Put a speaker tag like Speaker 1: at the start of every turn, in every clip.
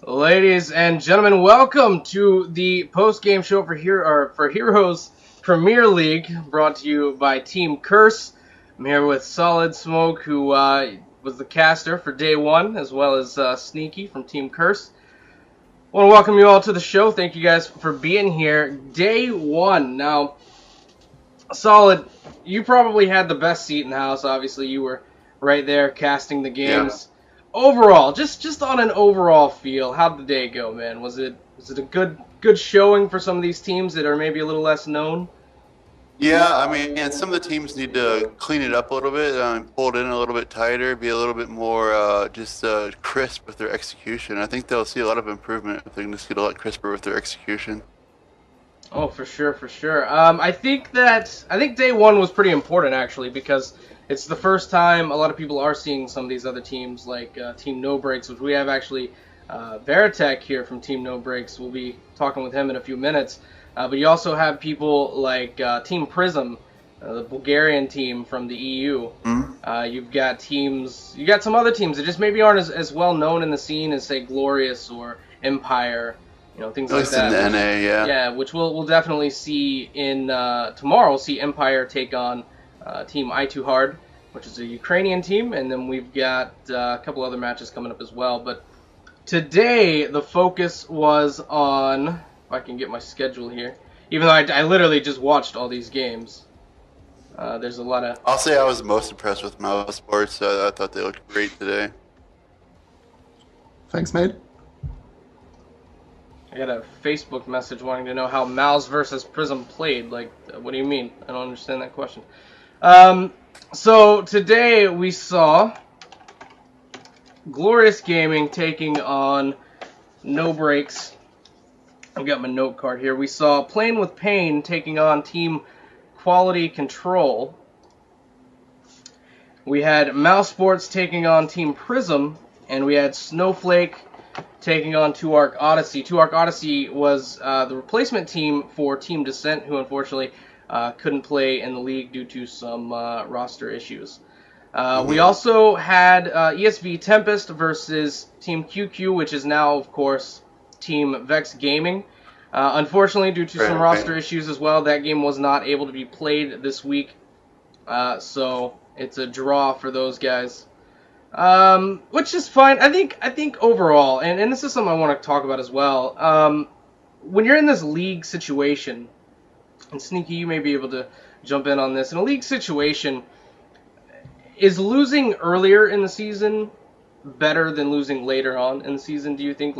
Speaker 1: Ladies and gentlemen, welcome to the post-game show for Heroes Premier League, brought to you by Team Curse. I'm here with Solid Smoke, who was the caster for day one, as well as Sneaky from Team Curse. I want to welcome you all to the show. Thank you guys for being here. Day one. Now, Solid, you probably had the best seat in the house. Obviously, you were right there casting the games. Overall, just on an overall feel, how'd the day go, man? Was it a good showing for some of these teams that are maybe a little less known?
Speaker 2: Yeah, I mean, and some of the teams need to clean it up a little bit, pull it in a little bit tighter, be a little bit more crisp with their execution. I think they'll see a lot of improvement if they can just get a lot crisper with their execution.
Speaker 1: Oh, for sure, for sure. I think day one was pretty important actually because it's the first time a lot of people are seeing some of these other teams like Team No Breaks, which we have actually Veritek here from Team No Breaks. We'll be talking with him in a few minutes. But you also have people like Team Prism, the Bulgarian team from the EU.
Speaker 2: Mm-hmm.
Speaker 1: You got some other teams that just maybe aren't as well known in the scene as say Glorious or Empire. Things like that.
Speaker 2: At least in the NA, yeah.
Speaker 1: Yeah, which we'll definitely see in tomorrow. We'll see Empire take on Team I2 Hard, which is a Ukrainian team, and then we've got a couple other matches coming up as well. But today the focus was on, if I can get my schedule here, even though I literally just watched all these games. There's a lot of.
Speaker 2: I'll say I was most impressed with Mouse Sports. I thought they looked great today.
Speaker 3: Thanks, mate.
Speaker 1: I got a Facebook message wanting to know how Mouse versus Prism played. Like, what do you mean? I don't understand that question. So today we saw Glorious Gaming taking on No Breaks. I've got my note card here. We saw Playing with Pain taking on Team Quality Control. We had Mouse Sports taking on Team Prism, and we had Snowflake taking on 2ARC Odyssey. 2ARC Odyssey was the replacement team for Team Descent, who unfortunately couldn't play in the league due to some roster issues. We also had ESV Tempest versus Team QQ, which is now, of course, Team Vex Gaming. Unfortunately, due to some roster issues as well, that game was not able to be played this week. So it's a draw for those guys. Which is fine. I think overall, and this is something I want to talk about as well, when you're in this league situation, and Sneaky, you may be able to jump in on this, in a league situation, is losing earlier in the season better than losing later on in the season, do you think?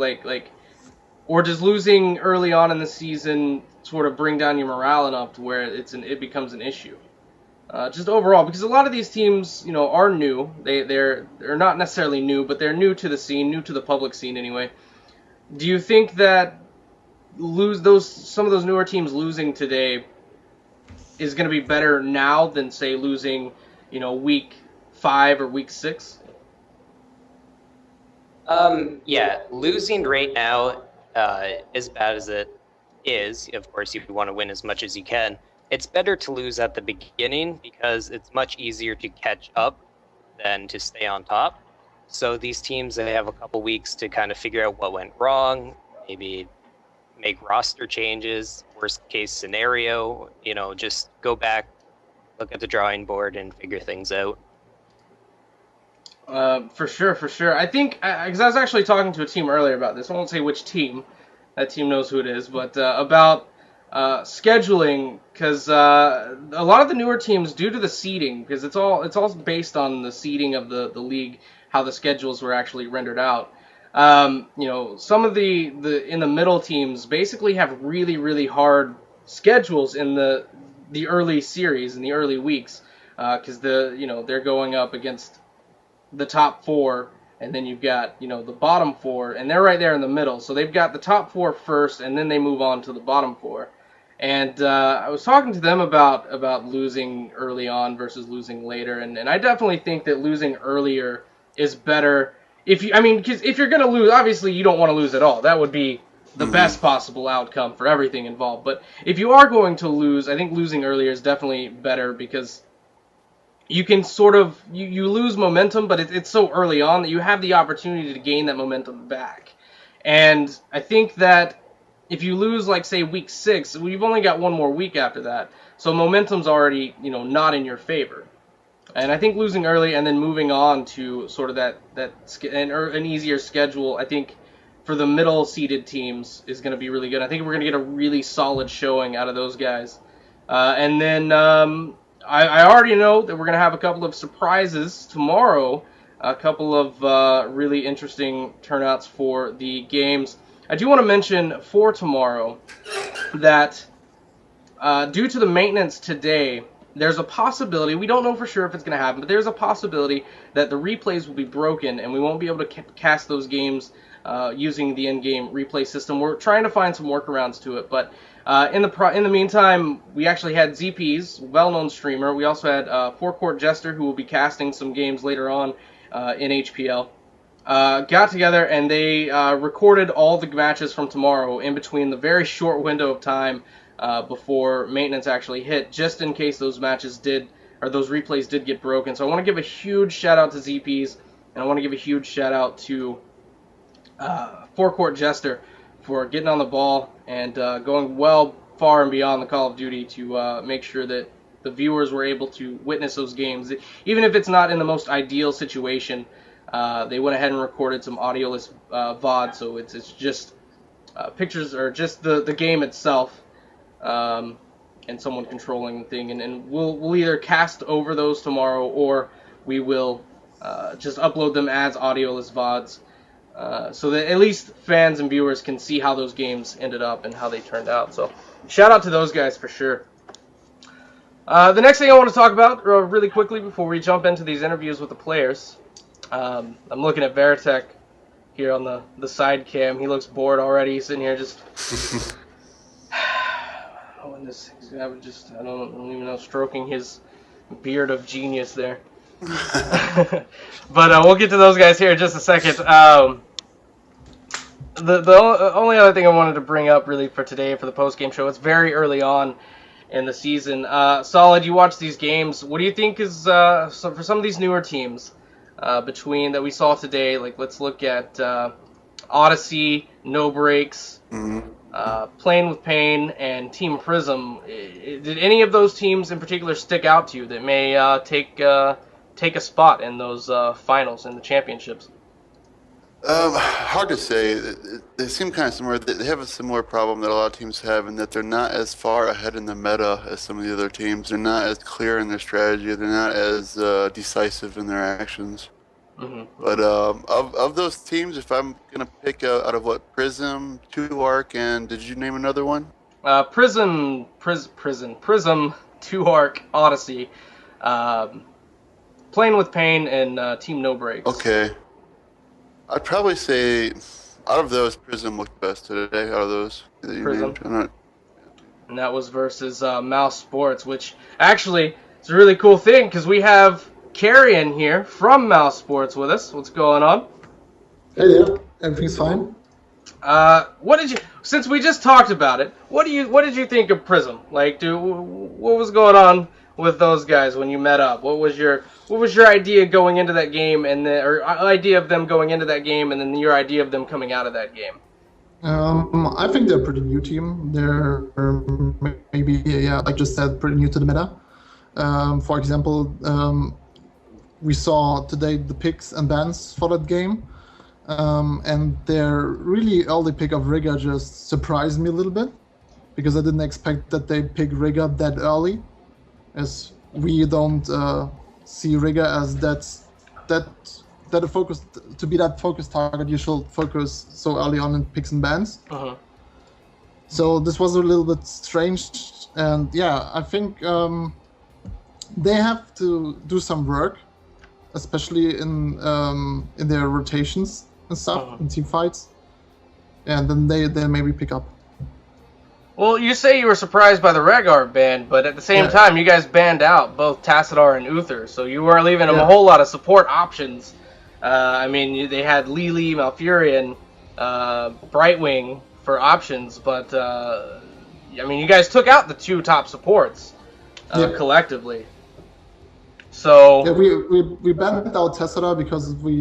Speaker 1: Or does losing early on in the season sort of bring down your morale enough to where it becomes an issue? Just overall, because a lot of these teams, are new. They're not necessarily new, but they're new to the scene, new to the public scene anyway. Do you think that some of those newer teams losing today is going to be better now than say losing, week 5 or week 6?
Speaker 4: Yeah, losing right now, as bad as it is, of course, you want to win as much as you can. It's better to lose at the beginning because it's much easier to catch up than to stay on top. So these teams, they have a couple weeks to kind of figure out what went wrong, maybe make roster changes, worst case scenario, just go back, look at the drawing board and figure things out.
Speaker 1: For sure. I think, because I was actually talking to a team earlier about this. I won't say which team. That team knows who it is, but about scheduling, because a lot of the newer teams, due to the seeding, because it's all based on the seeding of the league, how the schedules were actually rendered out. Some of the in the middle teams basically have really, really hard schedules in the early series, in the early weeks, because they're going up against the top 4, and then you've got the bottom 4, and they're right there in the middle. So they've got the top 4 first, and then they move on to the bottom 4. And I was talking to them about losing early on versus losing later, and I definitely think that losing earlier is better. Because if you're going to lose, obviously you don't want to lose at all. That would be the best possible outcome for everything involved. But if you are going to lose, I think losing earlier is definitely better because you can sort of, you lose momentum, but it's so early on that you have the opportunity to gain that momentum back. And I think that if you lose, like, say, week 6, we've only got one more week after that. So momentum's already, not in your favor. And I think losing early and then moving on to sort of an easier schedule, I think for the middle-seeded teams is going to be really good. I think we're going to get a really solid showing out of those guys. And then I already know that we're going to have a couple of surprises tomorrow, a couple of really interesting turnouts for the games. I do want to mention for tomorrow that due to the maintenance today, there's a possibility, we don't know for sure if it's going to happen, but there's a possibility that the replays will be broken and we won't be able to cast those games using the in-game replay system. We're trying to find some workarounds to it, but in the meantime, we actually had ZP's, well-known streamer. We also had Forecourt Jester, who will be casting some games later on in HPL. Got together and they recorded all the matches from tomorrow in between the very short window of time before maintenance actually hit, just in case those those replays did get broken. So I want to give a huge shout out to ZP's, and I want to give a huge shout out to Forecourt Jester for getting on the ball and going far and beyond the Call of Duty to make sure that the viewers were able to witness those games. Even if it's not in the most ideal situation, they went ahead and recorded some audioless VOD, so it's just pictures or just the game itself. And someone controlling the thing, and we'll either cast over those tomorrow or we will just upload them as audioless VODs, so that at least fans and viewers can see how those games ended up and how they turned out. So shout out to those guys for sure. The next thing I want to talk about really quickly before we jump into these interviews with the players, I'm looking at Veritek here on the side cam. He looks bored already. He's sitting here just I don't even know, stroking his beard of genius there. But we'll get to those guys here in just a second. The only other thing I wanted to bring up really for today, for the post-game show, it's very early on in the season. Solid, you watch these games. What do you think is, so for some of these newer teams between that we saw today, like let's look at Odyssey, No Breaks, Playing with Pain, and Team Prism. Did any of those teams in particular stick out to you that may take a spot in those finals in the championships?
Speaker 2: Hard to say. They seem kind of similar. They have a similar problem that a lot of teams have, in that they're not as far ahead in the meta as some of the other teams. They're not as clear in their strategy. They're not as decisive in their actions. Mm-hmm. But of those teams, if I'm gonna pick out of what, Prism, 2Arc, and did you name another one?
Speaker 1: Prism, 2Arc, Odyssey, Playing with Pain, and Team No Breaks.
Speaker 2: Okay, I'd probably say out of those, Prism looked best today. Out of those that you named,
Speaker 1: and that was versus Mouse Sports, which actually is a really cool thing because we have Carrion here from Mouse Sports with us. What's going on?
Speaker 3: Hey there, everything's fine.
Speaker 1: Since we just talked about it, what did you think of Prism? Like, what was going on with those guys when you met up? What was your idea going into that game, or idea of them going into that game, and then your idea of them coming out of that game?
Speaker 3: I think they're a pretty new team. They're maybe, like I just said, pretty new to the meta. For example, we saw today the picks and bans for that game, and their really early pick of Rigga just surprised me a little bit, because I didn't expect that they pick Rigga that early, as we don't see Rigga as that a focus, to be that focus target. You should focus so early on in picks and bans. Uh-huh. So this was a little bit strange, and yeah, I think they have to do some work, especially in their rotations and stuff, in team fights, and then they maybe pick up.
Speaker 1: Well, you say you were surprised by the Rhaegar ban, but at the same time, you guys banned out both Tassadar and Uther, so you were leaving them a whole lot of support options. I mean, they had Lili, Malfurion, Brightwing for options, but I mean, you guys took out the two top supports collectively. So
Speaker 3: yeah, we banned out Tassadar because we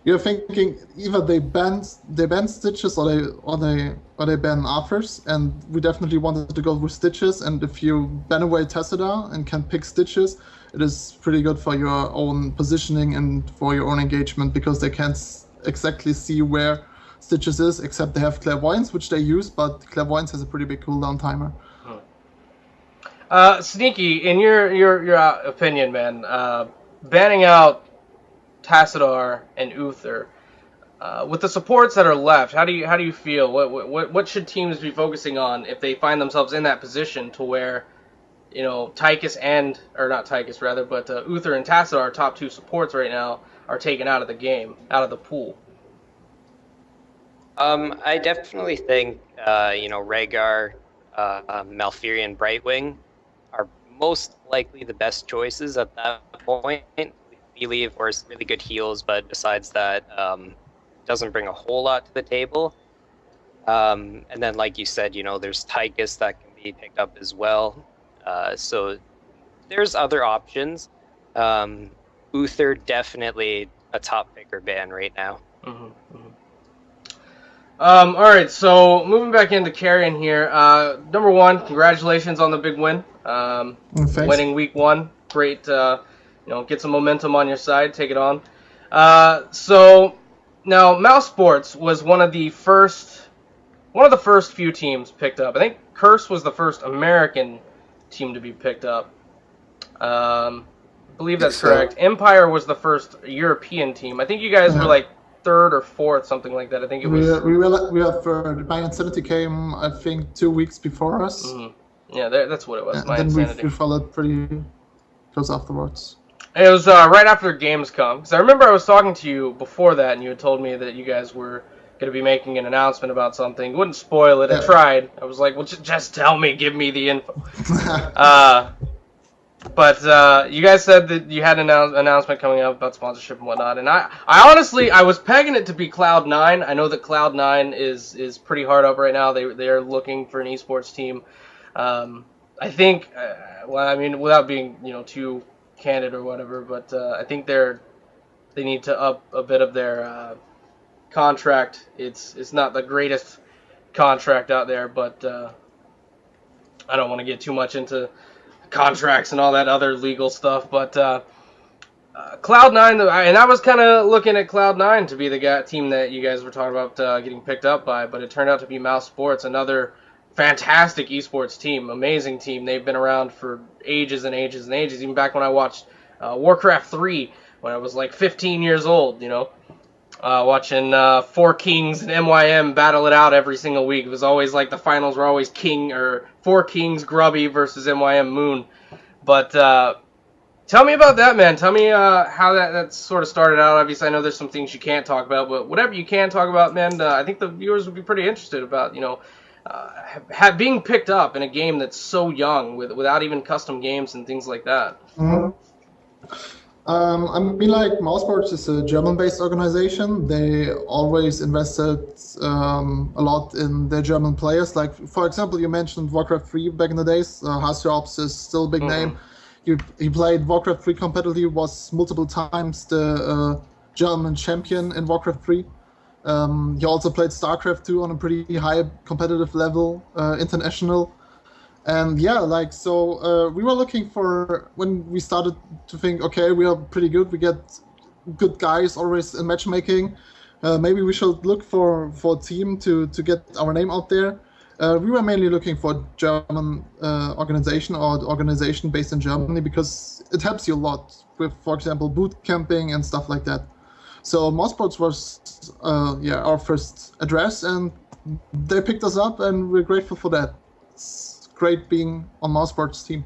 Speaker 3: you're thinking either they ban Stitches or they ban Arthurs, and we definitely wanted to go with Stitches. And if you ban away Tassadar and can pick Stitches, it is pretty good for your own positioning and for your own engagement, because they can't exactly see where Stitches is, except they have Clairvoyance, which they use, but Clairvoyance has a pretty big cooldown timer.
Speaker 1: Sneaky, in your opinion, man, banning out Tassadar and Uther, with the supports that are left, how do you feel? What should teams be focusing on if they find themselves in that position to where, Tychus not Tychus rather, but Uther and Tassadar, our top two supports right now, are taken out of the game, out of the pool?
Speaker 4: I definitely think Rhaegar, Malfurion, Brightwing are most likely the best choices at that point. Melee, of course, really good heals, but besides that, doesn't bring a whole lot to the table. And then, like you said, there's Tychus that can be picked up as well. So there's other options. Uther, definitely a top picker ban right now.
Speaker 1: All right, so moving back into carrying here. Number one, congratulations on the big win. Winning week 1, great. Get some momentum on your side, take it on. So now Mouse Sports was one of the first few teams picked up. I think Curse was the first American team to be picked up. I believe that's correct. Empire was the first European team. I think you guys were like 3rd or 4th, something like that. I think it was.
Speaker 3: We were third. My Insanity came, I think, 2 weeks before us.
Speaker 1: Mm-hmm. Yeah, that's what it was.
Speaker 3: And then we followed pretty close afterwards.
Speaker 1: It was right after Gamescom, because I remember I was talking to you before that, and you had told me that you guys were going to be making an announcement about something. You wouldn't spoil it. I tried. I was like, well, just tell me, give me the info. But you guys said that you had an announcement coming up about sponsorship and whatnot, and I honestly, I was pegging it to be Cloud9. I know that Cloud9 is pretty hard up right now. They are looking for an esports team. I think, without being too candid or whatever, but I think they need to up a bit of their contract. It's not the greatest contract out there, but I don't want to get too much into contracts and all that other legal stuff, but Cloud9, and I was kind of looking at Cloud9 to be the team that you guys were talking about getting picked up by, but it turned out to be Mouse Sports, another fantastic esports team, amazing team. They've been around for ages and ages and ages, even back when I watched Warcraft 3 when I was like 15 years old, watching 4 Kings and MYM battle it out every single week. It was always like the finals were always 4 Kings Grubby versus MYM Moon. But tell me about that, man. Tell me how that sort of started out. Obviously, I know there's some things you can't talk about, but whatever you can talk about, man, I think the viewers would be pretty interested about, being picked up in a game that's so young without even custom games and things like that.
Speaker 3: Mousesports is a German-based organization. They always invested a lot in their German players. Like, for example, you mentioned Warcraft 3 back in the days. Hasiops is still a big name. He played Warcraft 3 competitively, was multiple times the German champion in Warcraft 3. He also played StarCraft 2 on a pretty high competitive level, international. And we were looking for, when we started to think, okay, we are pretty good, we get good guys always in matchmaking, maybe we should look for a team to get our name out there. We were mainly looking for a German organization or organization based in Germany, because it helps you a lot with, for example, boot camping and stuff like that. So Mousesports was our first address, and they picked us up, and we're grateful for that. It's great being on Mousesports' team.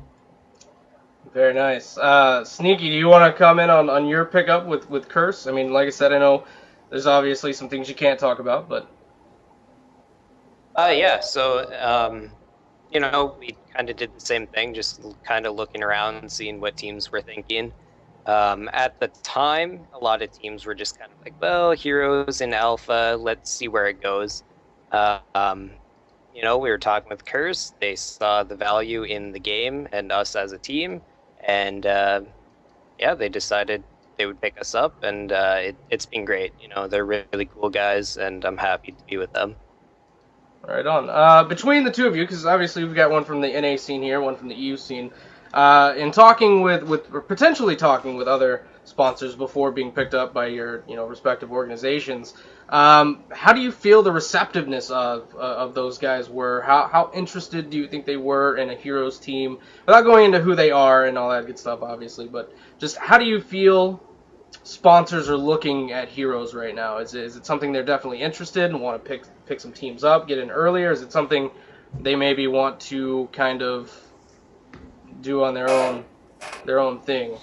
Speaker 1: Very nice. Sneaky, do you want to comment on your pickup with Curse? I mean, like I said, I know there's obviously some things you can't talk about, but...
Speaker 4: So, we kind of did the same thing, just kind of looking around and seeing what teams were thinking. At the time, a lot of teams were just kind of like, well, Heroes in Alpha, let's see where it goes. We were talking with Curse, they saw the value in the game and us as a team, and they decided they would pick us up, and it's been great. You know, they're really cool guys, and I'm happy to be with them.
Speaker 1: Right on. Between the two of you, because obviously we've got one from the NA scene here, one from the EU scene, in talking or potentially talking with other sponsors before being picked up by your respective organizations, how do you feel the receptiveness of those guys were? How interested do you think they were in a Heroes team? Without going into who they are and all that good stuff, obviously, but just how do you feel sponsors are looking at Heroes right now? Is it something they're definitely interested in, want to pick some teams up, get in earlier? Is it something they maybe want to kind of do on their own thing?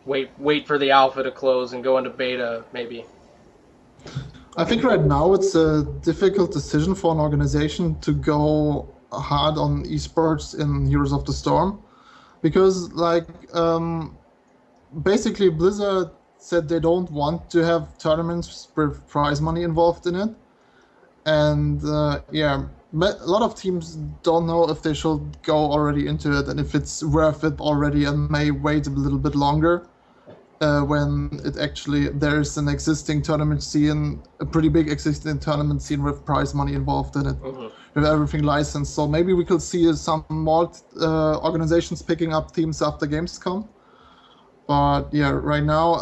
Speaker 1: Wait for the alpha to close and go into beta, maybe.
Speaker 3: I think right now it's a difficult decision for an organization to go hard on esports in Heroes of the Storm, because basically Blizzard said they don't want to have tournaments with prize money involved in it, and a lot of teams don't know if they should go already into it and if it's worth it already, and may wait a little bit longer when there's an existing tournament scene, a pretty big existing tournament scene with prize money involved in it, with everything licensed. So maybe we could see some more organizations picking up teams after Gamescom. But yeah, right now,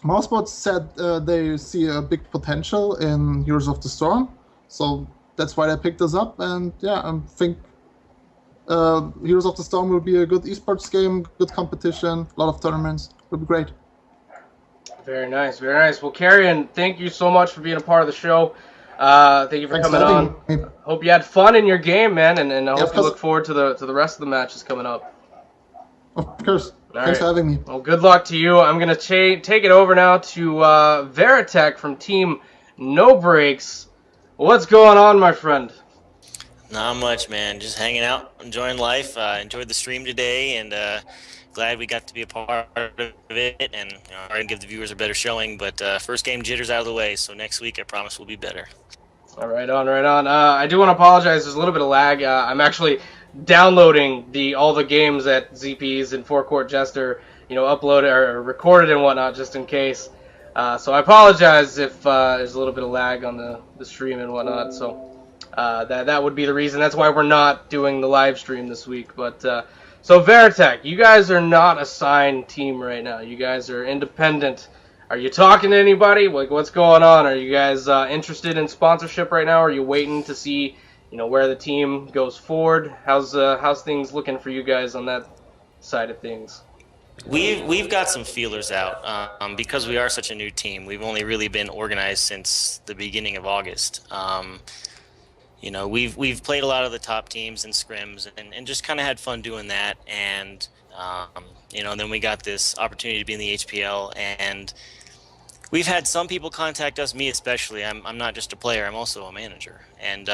Speaker 3: Mousebots said they see a big potential in Heroes of the Storm, so that's why they picked us up. And yeah, I think Heroes of the Storm will be a good esports game, good competition, a lot of tournaments. It'll be great.
Speaker 1: Very nice, very nice. Well, Carrion, thank you so much for being a part of the show. Thank you for coming on.
Speaker 3: Me.
Speaker 1: Hope you had fun in your game, man, and I hope you look forward to the rest of the matches coming up.
Speaker 3: Of course.
Speaker 1: All
Speaker 3: Thanks for having me.
Speaker 1: Well, good luck to you. I'm going to take it over now to Veritech from Team No Breaks. What's going on, my friend?
Speaker 5: Not much, man. Just hanging out, enjoying life. Enjoyed the stream today, and glad we got to be a part of it. And try and give the viewers a better showing. But first game jitters out of the way, so next week I promise we'll be better.
Speaker 1: All right, on. I do want to apologize. There's a little bit of lag. I'm actually downloading all the games that ZPs and Forecourt Jester, uploaded or recorded and whatnot, just in case. So I apologize if there's a little bit of lag on the stream and whatnot. So that would be the reason. That's why we're not doing the live stream this week. But so Veritech, you guys are not a signed team right now. You guys are independent. Are you talking to anybody? Like, what's going on? Are you guys interested in sponsorship right now? Are you waiting to see where the team goes forward? How's things looking for you guys on that side of things?
Speaker 5: We've got some feelers out because we are such a new team. We've only really been organized since the beginning of August. We've played a lot of the top teams in scrims and just kind of had fun doing that. And then we got this opportunity to be in the HPL, and we've had some people contact us, me especially. I'm not just a player; I'm also a manager, and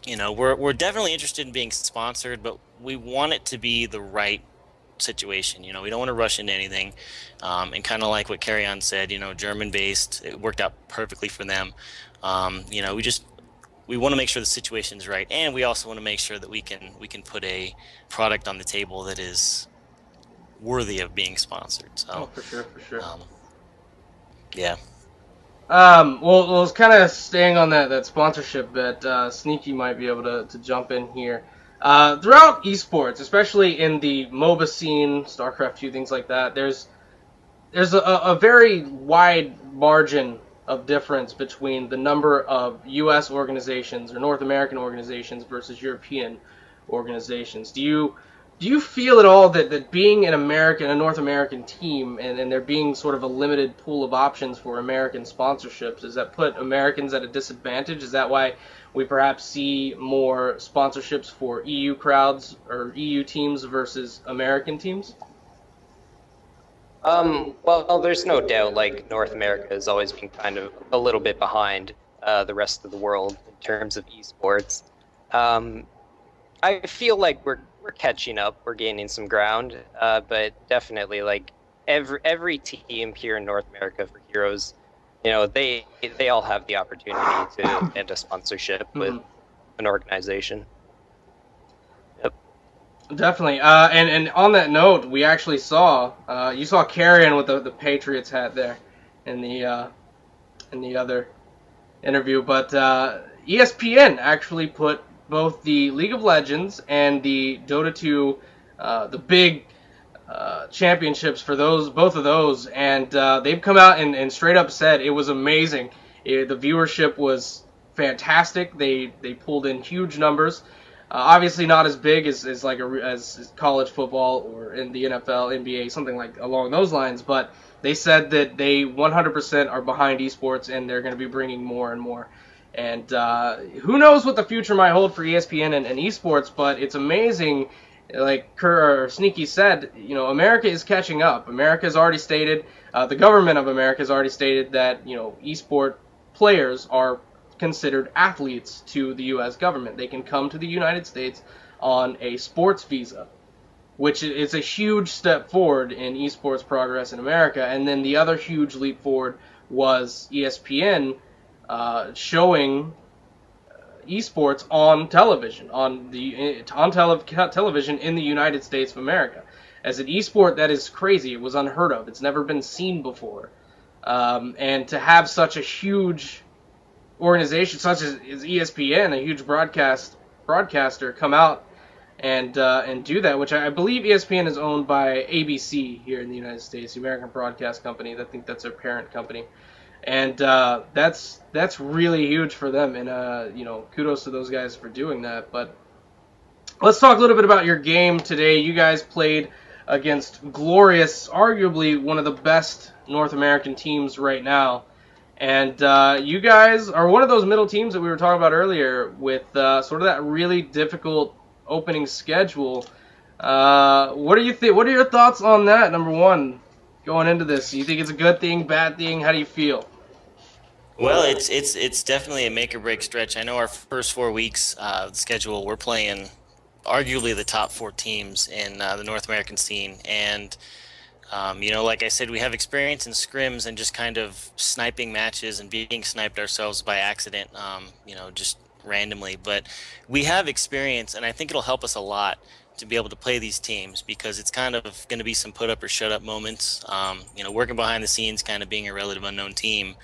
Speaker 5: we're definitely interested in being sponsored, but we want it to be the right situation. We don't want to rush into anything, and kind of like what Carrion said, German-based, it worked out perfectly for them. We want to make sure the situation's right, and we also want to make sure that we can put a product on the table that is worthy of being sponsored. So,
Speaker 1: for sure.
Speaker 5: Yeah.
Speaker 1: Well, it's kind of staying on that sponsorship bit. Sneaky might be able to jump in here. Throughout esports, especially in the MOBA scene, StarCraft 2, things like that, there's a very wide margin of difference between the number of U.S. organizations or North American organizations versus European organizations. Do you feel at all that being a North American team and there being sort of a limited pool of options for American sponsorships, does that put Americans at a disadvantage? Is that why we perhaps see more sponsorships for EU crowds or EU teams versus American teams?
Speaker 4: Well, there's no doubt, North America has always been kind of a little bit behind the rest of the world in terms of esports. I feel like we're catching up, we're gaining some ground, but definitely, every team here in North America for Heroes, they all have the opportunity to end a sponsorship with an organization. Yep.
Speaker 1: Definitely. And on that note, we actually saw you saw Carrion with the Patriots hat there in the other interview, but ESPN actually put both the League of Legends and the Dota 2, the big championships for both of those, and they've come out and straight up said it was amazing. The viewership was fantastic. They pulled in huge numbers. Obviously not as big as like as college football or in the NFL, NBA, something like along those lines, but they said that they 100% are behind esports and they're going to be bringing more and more. And who knows what the future might hold for ESPN and esports, but it's amazing. Like Kerr or Sneaky said, America is catching up. America has already stated, the government of America has already stated that, esport players are considered athletes to the U.S. government. They can come to the United States on a sports visa, which is a huge step forward in esports progress in America. And then the other huge leap forward was ESPN showing esports on television, television in the United States of America. As an esport, that is crazy. It was unheard of. It's never been seen before. And to have such a huge organization such as ESPN, a huge broadcaster, come out and do that, which I believe ESPN is owned by ABC here in the United States, the American Broadcast Company. I think that's their parent company, and that's really huge for them. And kudos to those guys for doing that. But let's talk a little bit about your game today. You guys played against Glorious, arguably one of the best North American teams right now. And you guys are one of those middle teams that we were talking about earlier with sort of that really difficult opening schedule. What do you think? What are your thoughts on that, number one, going into this? Do you think it's a good thing, bad thing? How do you feel?
Speaker 5: Well, it's definitely a make or break stretch. I know our first 4 weeks schedule, we're playing arguably the top 4 teams in the North American scene, and like I said, we have experience in scrims and just kind of sniping matches and being sniped ourselves by accident, just randomly. But we have experience, and I think it'll help us a lot to be able to play these teams because it's kind of going to be some put up or shut up moments. Working behind the scenes, kind of being a relative unknown team,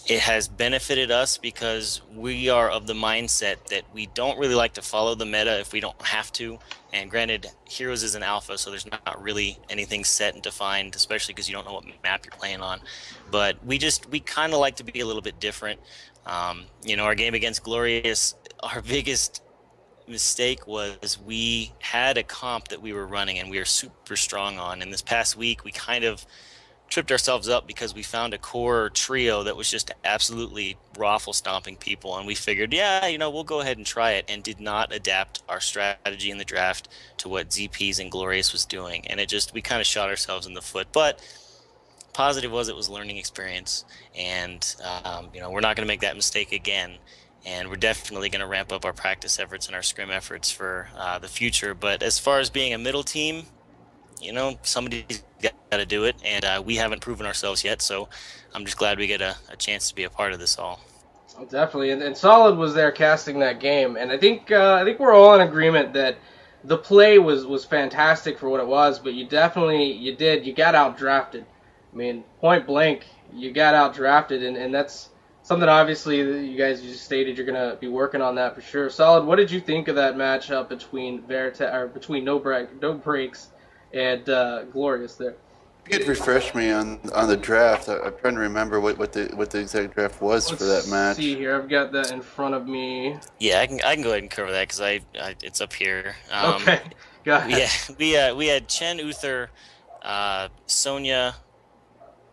Speaker 5: it has benefited us because we are of the mindset that we don't really like to follow the meta if we don't have to. And granted, Heroes is an alpha, so there's not really anything set and defined, especially because you don't know what map you're playing on. But we kind of like to be a little bit different. Our game against Glorious, our biggest mistake was we had a comp that we were running and we were super strong on. And this past week, we kind of tripped ourselves up because we found a core trio that was just absolutely raffle stomping people, and we figured, we'll go ahead and try it, and did not adapt our strategy in the draft to what ZPs and Glorious was doing, and we kind of shot ourselves in the foot. But positive was it was a learning experience, and we're not going to make that mistake again, and we're definitely going to ramp up our practice efforts and our scrim efforts for the future. But as far as being a middle team, somebody's got to do it, and we haven't proven ourselves yet, so I'm just glad we get a chance to be a part of this all.
Speaker 1: Definitely, and Solid was there casting that game, and I think we're all in agreement that the play was fantastic for what it was, but you got out drafted. I mean, point blank, you got out drafted, and that's something obviously that you guys just stated you're gonna be working on that for sure. Solid, what did you think of that matchup between between No Breaks and Glorious there?
Speaker 2: You could refresh me on the draft. I'm trying to remember what the exact draft was for that match.
Speaker 1: Let's see here. I've got that in front of me.
Speaker 5: Yeah, I can go ahead and cover that because it's up here.
Speaker 1: Okay, go ahead.
Speaker 5: Yeah, we had Chen, Uther, Sonia,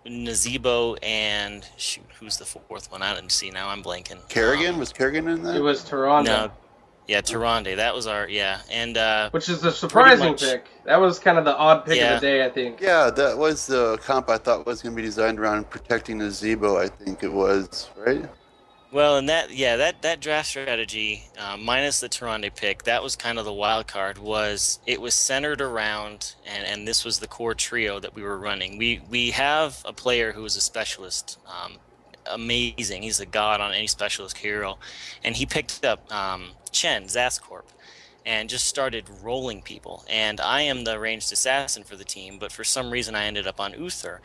Speaker 5: Nazebo, and shoot, who's the fourth one? I didn't see. Now I'm blanking.
Speaker 2: Kerrigan? Was Kerrigan in that?
Speaker 1: It was Toronto.
Speaker 5: No. Yeah, Taronde. That was and
Speaker 1: which is the surprising pick. That was kind of the odd pick of the day, I think.
Speaker 2: Yeah, that was the comp I thought was going to be designed around protecting Nazebo. I think it was, right?
Speaker 5: Well, and that draft strategy, minus the Taronde pick, that was kind of the wild card. It was centered around, and this was the core trio that we were running. We have a player who is a specialist. Amazing. He's a god on any specialist hero, and he picked up Chen Zascorp, and just started rolling people. And I am the ranged assassin for the team, but for some reason I ended up on Uther.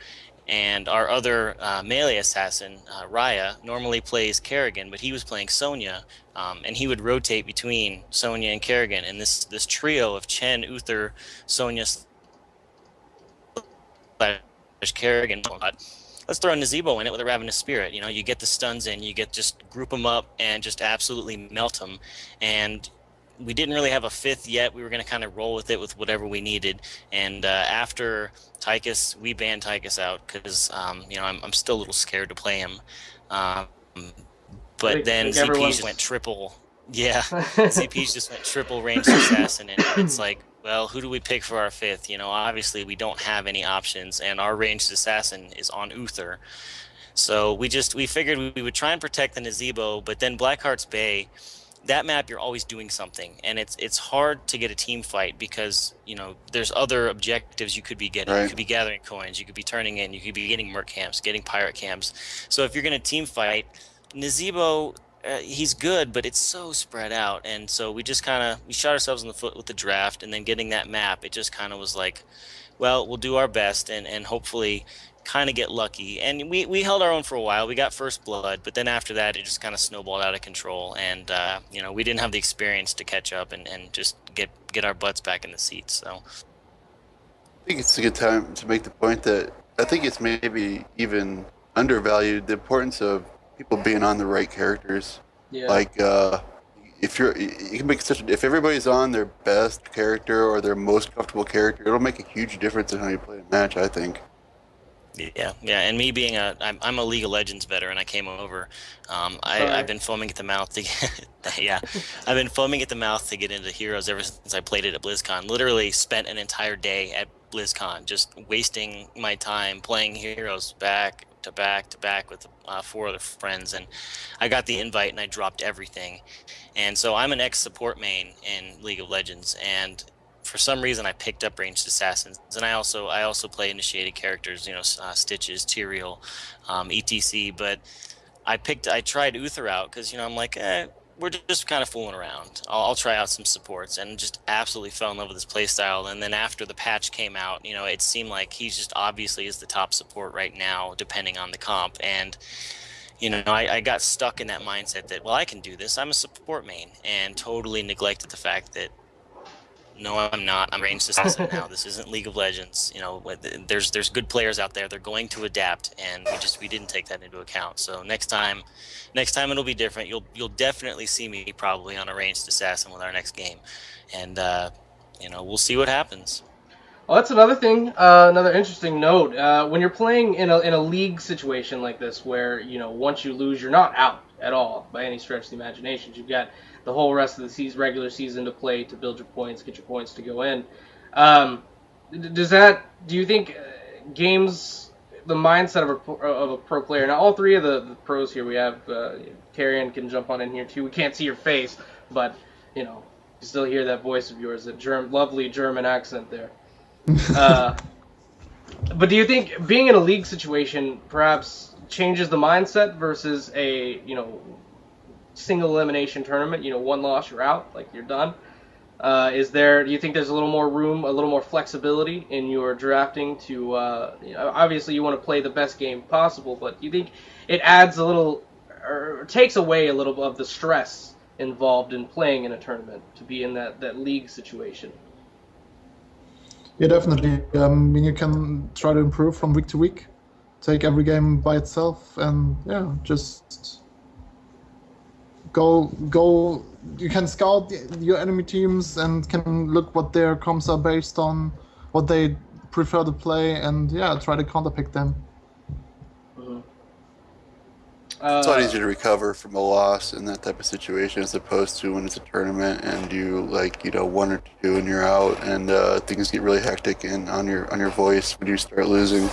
Speaker 5: And our other melee assassin, Raya, normally plays Kerrigan, but he was playing Sonya, and he would rotate between Sonya and Kerrigan. And this trio of Chen, Uther, Sonya, Kerrigan. Let's throw a Nazebo in it with a Ravenous Spirit. You know, you get the stuns in, you get just group them up and just absolutely melt them. And we didn't really have a fifth yet. We were going to kind of roll with it with whatever we needed. And after Tychus, we banned Tychus out because, you know, I'm still a little scared to play him. But then ZP just went triple. Yeah, ZP just went triple ranged assassin, and it's like, well, who do we pick for our fifth? You know, obviously we don't have any options, and our ranged assassin is on Uther. So we figured we would try and protect the Nazebo, but then Blackheart's Bay, that map you're always doing something, and it's hard to get a team fight because, you know, there's other objectives you could be getting. Right. You could be gathering coins, you could be turning in, you could be getting merc camps, getting pirate camps. So if you're going to team fight, Nazebo, he's good, but it's so spread out, and so we just we shot ourselves in the foot with the draft, and then getting that map, it just kind of was like, well, we'll do our best and hopefully kind of get lucky. And we held our own for a while. We got first blood, but then after that, it just kind of snowballed out of control, and you know, we didn't have the experience to catch up and just get our butts back in the seats. So
Speaker 2: I think it's a good time to make the point that I think it's maybe even undervalued, the importance of people being on the right characters. Yeah. Like if you can make if everybody's on their best character or their most comfortable character, it'll make a huge difference in how you play a match, I think.
Speaker 5: Yeah, and me being I'm a League of Legends veteran, I came over. I've been foaming at the mouth to I've been foaming at the mouth to get into Heroes ever since I played it at BlizzCon. Literally spent an entire day at BlizzCon just wasting my time playing Heroes back to back with 4 other friends, and I got the invite and I dropped everything. And so I'm an ex-support main in League of Legends, and for some reason I picked up ranged assassins, and I also play initiated characters, you know, Stitches, Tyrael, etc. But I tried Uther out because, you know, I'm like, we're just kind of fooling around. I'll try out some supports, and just absolutely fell in love with his playstyle. And then after the patch came out, you know, it seemed like he's just obviously is the top support right now, depending on the comp. And, you know, I got stuck in that mindset that, well, I can do this. I'm a support main, and totally neglected the fact that, no, I'm not. I'm ranged assassin now. This isn't League of Legends. You know, there's good players out there. They're going to adapt, and we didn't take that into account. So next time it'll be different. You'll definitely see me probably on a ranged assassin with our next game, and you know, we'll see what happens.
Speaker 1: Well, that's another thing. Another interesting note. When you're playing in a league situation like this, where, you know, once you lose, you're not out at all by any stretch of the imagination. You've got the whole rest of the regular season to play, to build your points, get your points to go in. Do you think games, the mindset of a pro player? Now, all 3 of the pros here we have, Carrion can jump on in here too. We can't see your face, but, you know, you still hear that voice of yours, that lovely German accent there. But do you think being in a league situation perhaps changes the mindset versus a, you know, single elimination tournament? You know, 1 loss, you're out, like, you're done. Do you think there's a little more room, a little more flexibility in your drafting to, you know, obviously you want to play the best game possible, but do you think it adds a little, or takes away a little of the stress involved in playing in a tournament to be in that league situation?
Speaker 3: Yeah, definitely. I mean, you can try to improve from week to week, take every game by itself, and yeah, just go. You can scout your enemy teams and can look what their comps are based on, what they prefer to play, and yeah, try to counterpick them.
Speaker 1: Mm-hmm.
Speaker 2: It's a lot easier to recover from a loss in that type of situation as opposed to when it's a tournament and you, like, you know, 1 or 2 and you're out, and things get really hectic and on your voice when you start losing.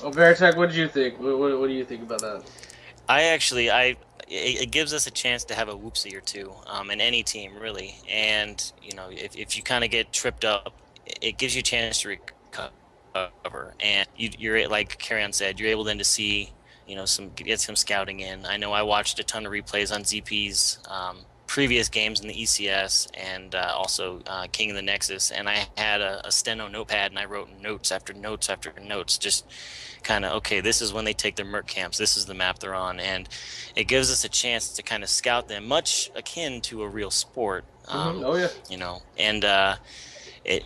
Speaker 1: Well, Veritech, what did you think? What do you think about that?
Speaker 5: It gives us a chance to have a whoopsie or two in any team, really. And, you know, if you kind of get tripped up, it gives you a chance to recover. And you're, like Carrion said, you're able then to see, you know, get some scouting in. I know I watched a ton of replays on ZP's previous games in the ECS and also King of the Nexus, and I had a steno notepad and I wrote notes after notes after notes, just kind of, okay, this is when they take their merc camps, this is the map they're on, and it gives us a chance to kind of scout them, much akin to a real sport.
Speaker 1: Oh yeah.
Speaker 5: You know, and it.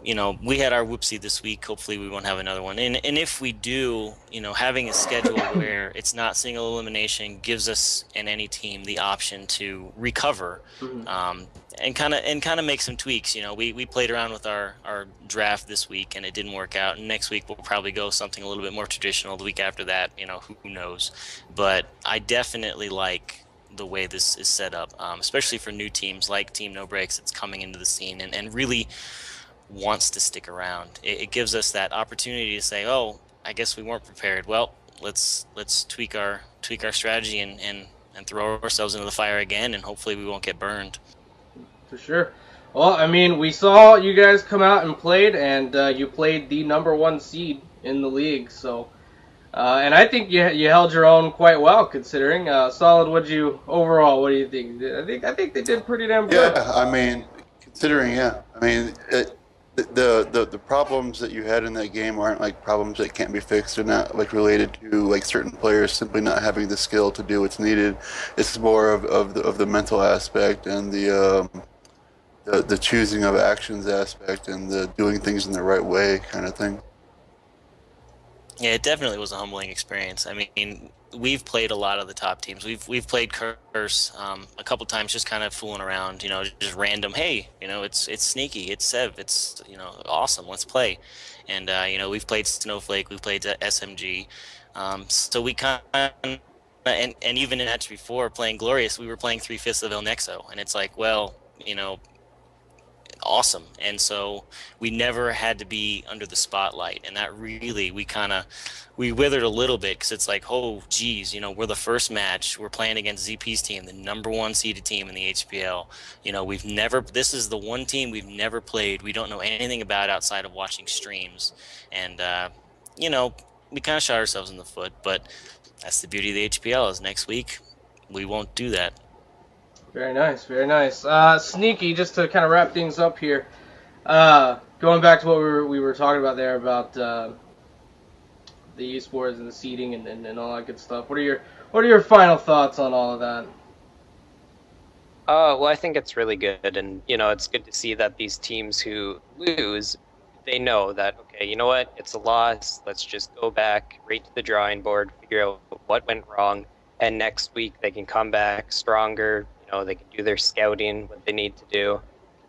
Speaker 5: You know, we had our whoopsie this week. Hopefully we won't have another one. And if we do, you know, having a schedule where it's not single elimination gives us and any team the option to recover, and kind of make some tweaks. You know, we played around with our draft this week and it didn't work out. And next week we'll probably go something a little bit more traditional. The week after that, you know, who knows? But I definitely like the way this is set up, especially for new teams like Team No Breaks that's coming into the scene and really wants to stick around. It gives us that opportunity to say, oh, I guess we weren't prepared. Well, let's tweak our strategy and throw ourselves into the fire again, and hopefully we won't get burned.
Speaker 1: For sure. Well, I mean, we saw you guys come out and played, and you played the #1 seed in the league. So, and I think you held your own quite well, considering. Solid. What do you think? I think they did pretty damn good.
Speaker 2: Yeah, I mean, considering, I mean, the problems that you had in that game aren't like problems that can't be fixed. They're not like related to like certain players simply not having the skill to do what's needed. It's more of the mental aspect and the choosing of actions aspect and the doing things in the right way kind of thing.
Speaker 5: Yeah, it definitely was a humbling experience. I mean, we've played a lot of the top teams. We've played Curse a couple times, just kind of fooling around. You know, just random. Hey, you know, it's Sneaky, it's Sev, it's, you know, awesome. Let's play. And you know, we've played Snowflake, we've played SMG. So we kind of, and even in match before playing Glorious, we were playing 3/5 of El Nexo, and it's like, well, you know, awesome. And so we never had to be under the spotlight, and that really we withered a little bit, because it's like, oh geez, you know, we're the first match, we're playing against ZP's team, the #1 seeded team in the HPL. You know, this is the one team we've never played, we don't know anything about outside of watching streams, and you know, we kind of shot ourselves in the foot. But that's the beauty of the HPL, is next week we won't do that.
Speaker 1: Very nice, very nice. Sneaky, just to kind of wrap things up here, going back to what we were talking about there about the esports and the seeding and all that good stuff. What are your final thoughts on all of that?
Speaker 4: Well, I think it's really good, and you know, it's good to see that these teams who lose, they know that, okay, you know what, it's a loss. Let's just go back right to the drawing board, figure out what went wrong, and next week they can come back stronger. You know, they can do their scouting, what they need to do.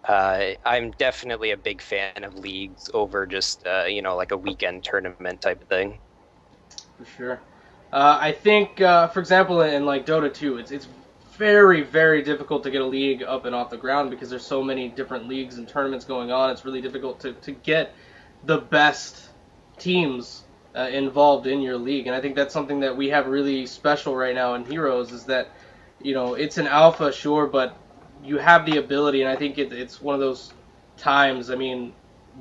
Speaker 4: I'm definitely a big fan of leagues over just, you know, like a weekend tournament type of thing.
Speaker 1: For sure. I think, for example, in like Dota 2, it's very, very difficult to get a league up and off the ground because there's so many different leagues and tournaments going on. It's really difficult to get the best teams involved in your league. And I think that's something that we have really special right now in Heroes, is that, you know, it's an alpha, sure, but you have the ability, and I think it's one of those times. I mean,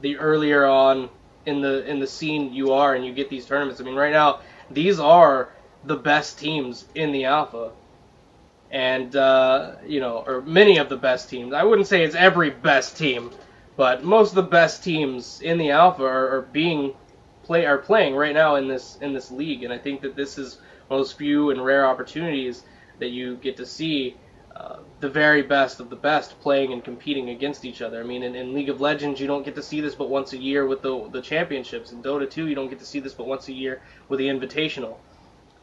Speaker 1: the earlier on in the scene you are, and you get these tournaments. I mean, right now these are the best teams in the alpha, and you know, or many of the best teams. I wouldn't say it's every best team, but most of the best teams in the alpha are playing right now in this league, and I think that this is one of those few and rare opportunities that you get to see the very best of the best playing and competing against each other. I mean, in League of Legends, you don't get to see this but once a year with the championships. In Dota 2, you don't get to see this but once a year with the Invitational.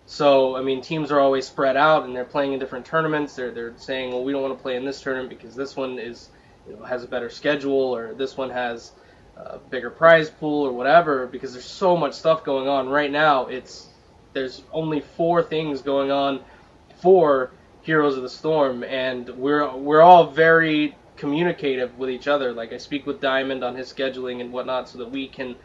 Speaker 1: So, I mean, teams are always spread out, and they're playing in different tournaments. They're saying, well, we don't want to play in this tournament because this one is, you know, has a better schedule, or this one has a bigger prize pool, or whatever, because there's so much stuff going on. Right now, there's only 4 things going on for Heroes of the Storm, and we're all very communicative with each other. Like, I speak with Diamond on his scheduling and whatnot, so that we can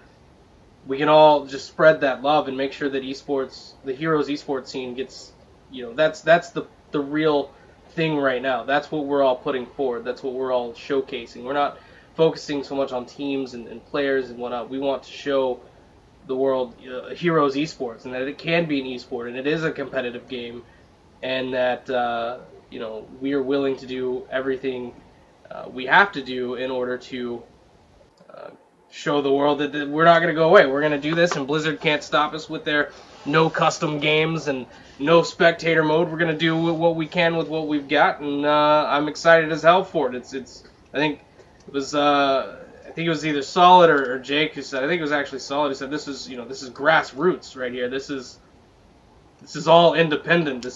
Speaker 1: all just spread that love and make sure that esports, the Heroes esports scene gets, you know, that's the real thing right now. That's what we're all putting forward. That's what we're all showcasing. We're not focusing so much on teams and players and whatnot. We want to show the world Heroes esports, and that it can be an esport, and it is a competitive game, and that we are willing to do everything we have to do in order to show the world that we're not going to go away. We're going to do this, and Blizzard can't stop us with their no custom games and no spectator mode. We're going to do what we can with what we've got, and I'm excited as hell for it. I think it was either Solid or Jake who said. I think it was actually Solid who said this is grassroots right here. This is all independent.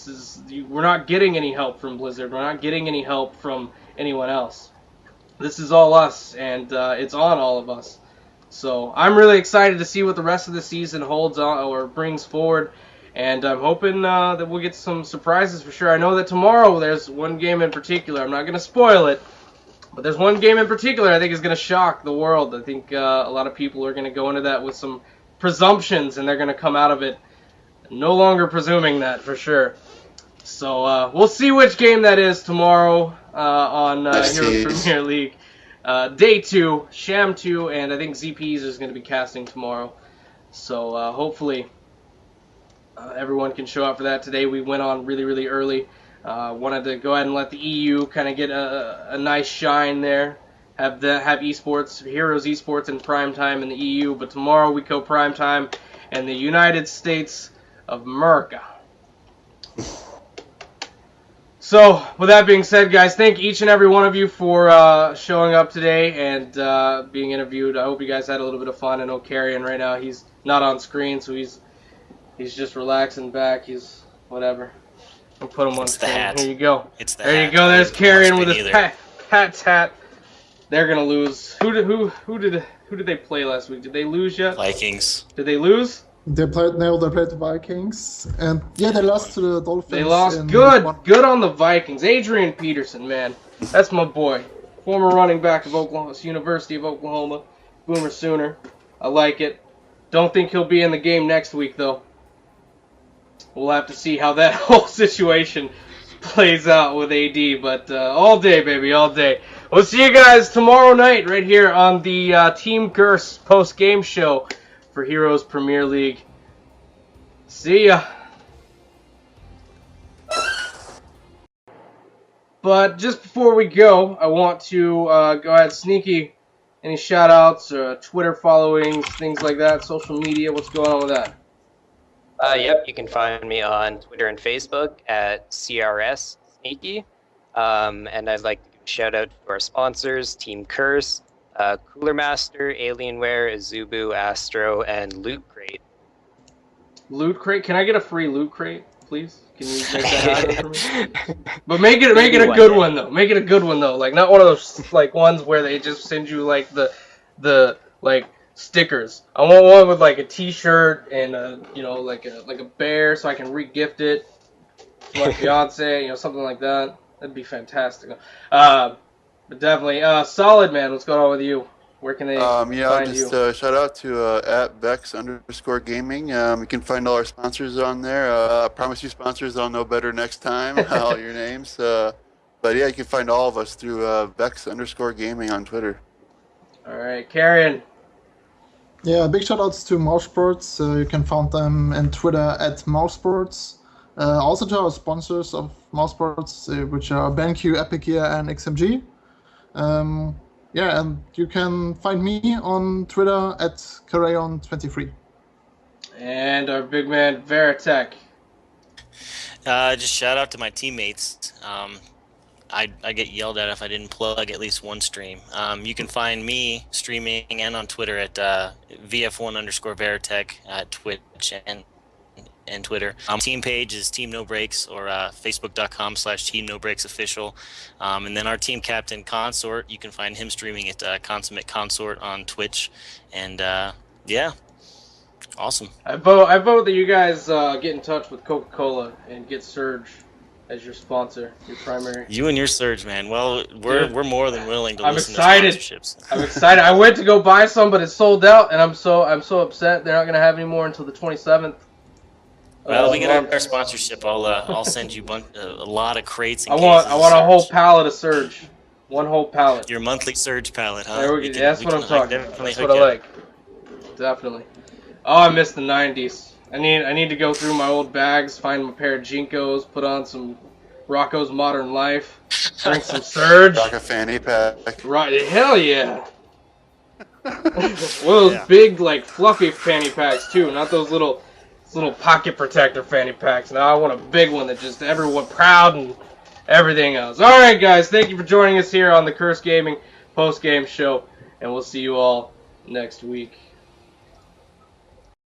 Speaker 1: We're not getting any help from Blizzard. We're not getting any help from anyone else. This is all us, and it's on all of us. So I'm really excited to see what the rest of the season holds on or brings forward, and I'm hoping that we'll get some surprises for sure. I know that tomorrow there's one game in particular. I'm not going to spoil it, but there's one game in particular I think is going to shock the world. I think a lot of people are going to go into that with some presumptions, and they're going to come out of it no longer presuming that for sure. So we'll see which game that is tomorrow on Heroes Premier League. Day 2, Sham 2, and I think ZPs is going to be casting tomorrow. So hopefully everyone can show up for that. Today we went on really, really early. Wanted to go ahead and let the EU kind of get a nice shine there. Have esports, Heroes esports in prime time in the EU, but tomorrow we go prime time in the United States of America. So, with that being said, guys, thank each and every one of you for showing up today and being interviewed. I hope you guys had a little bit of fun. I know Carrion right now, he's not on screen, so he's just relaxing back. He's whatever. I'll put him on screen. Here you go. There you go. There's Carrion with his Pat's hat. They're gonna lose. Who did they play last week? Did they lose yet?
Speaker 5: Vikings.
Speaker 1: Did they lose?
Speaker 3: They played the Vikings, and yeah, they lost to the Dolphins.
Speaker 1: They lost. Good on the Vikings. Adrian Peterson, man, that's my boy. Former running back of Oklahoma, University of Oklahoma, Boomer Sooner. I like it. Don't think he'll be in the game next week though. We'll have to see how that whole situation plays out with AD, but all day, baby, all day. We'll see you guys tomorrow night right here on the Team Curse post-game show for Heroes Premier League. See ya. But just before we go, I want to go ahead, Sneaky, any shout-outs, Twitter followings, things like that, social media, what's going on with that?
Speaker 4: Yep, you can find me on Twitter and Facebook at CRS Sneaky. And I'd like to give a shout-out to our sponsors, Team Curse, Cooler Master, Alienware, Azubu, Astro, and Loot Crate.
Speaker 1: Loot Crate? Can I get a free Loot Crate, please? Can you make that happen for me? But make it a good one though. Make it a good one though. Like not one of those like ones where they just send you like the like stickers. I want one with like a T-shirt and like a bear so I can re-gift it to my fiance. Something like that. That'd be fantastic. But definitely, Solid, man, what's going on with you? Where can they find you?
Speaker 2: Shout out to at Bex_gaming. You can find all our sponsors on there. I promise you sponsors, I'll know better next time, all your names. But yeah, you can find all of us through Bex_gaming on Twitter.
Speaker 1: All right, Carrion.
Speaker 3: Yeah, big shout outs to Mousesports. You can find them on Twitter at Mousesports. Also to our sponsors of Mousesports, which are BenQ, Epic Gear, and XMG. Yeah, and you can find me on Twitter at Carayon23.
Speaker 1: And our big man, Veritech.
Speaker 5: Just shout out to my teammates. I get yelled at if I didn't plug at least one stream. You can find me streaming and on Twitter at VF1_Veritech at Twitch and Twitter. Team page is Team No Breaks or Facebook.com/Team No Breaks Official. And then our team captain Consort, you can find him streaming at Consummate Consort on Twitch. And yeah, awesome. I
Speaker 1: vote that you guys get in touch with Coca-Cola and get Surge as your sponsor, your primary.
Speaker 5: You and your Surge, man. Well, we're more than willing to listen
Speaker 1: excited.
Speaker 5: To sponsorships.
Speaker 1: I'm excited. I went to go buy some, but it's sold out, and I'm so upset. They're not gonna have any more until the 27th.
Speaker 5: Well, we get our sponsorship. I'll send you a lot of crates. And
Speaker 1: I want a whole pallet of Surge, one whole pallet.
Speaker 5: Your monthly Surge pallet, huh?
Speaker 1: There we go. That's what I'm talking about. That's what I like. Definitely. Oh, I miss the 90s. I need to go through my old bags, find a pair of Jinkos, put on some Rocco's Modern Life. Drink some Surge.
Speaker 2: Rock a fanny pack.
Speaker 1: Right, hell yeah. One of those big, like, fluffy fanny packs, too. Not those little pocket protector fanny packs. Now I want a big one that just everyone proud and everything else. Alright, guys. Thank you for joining us here on the Curse Gaming post-game show. And we'll see you all next week.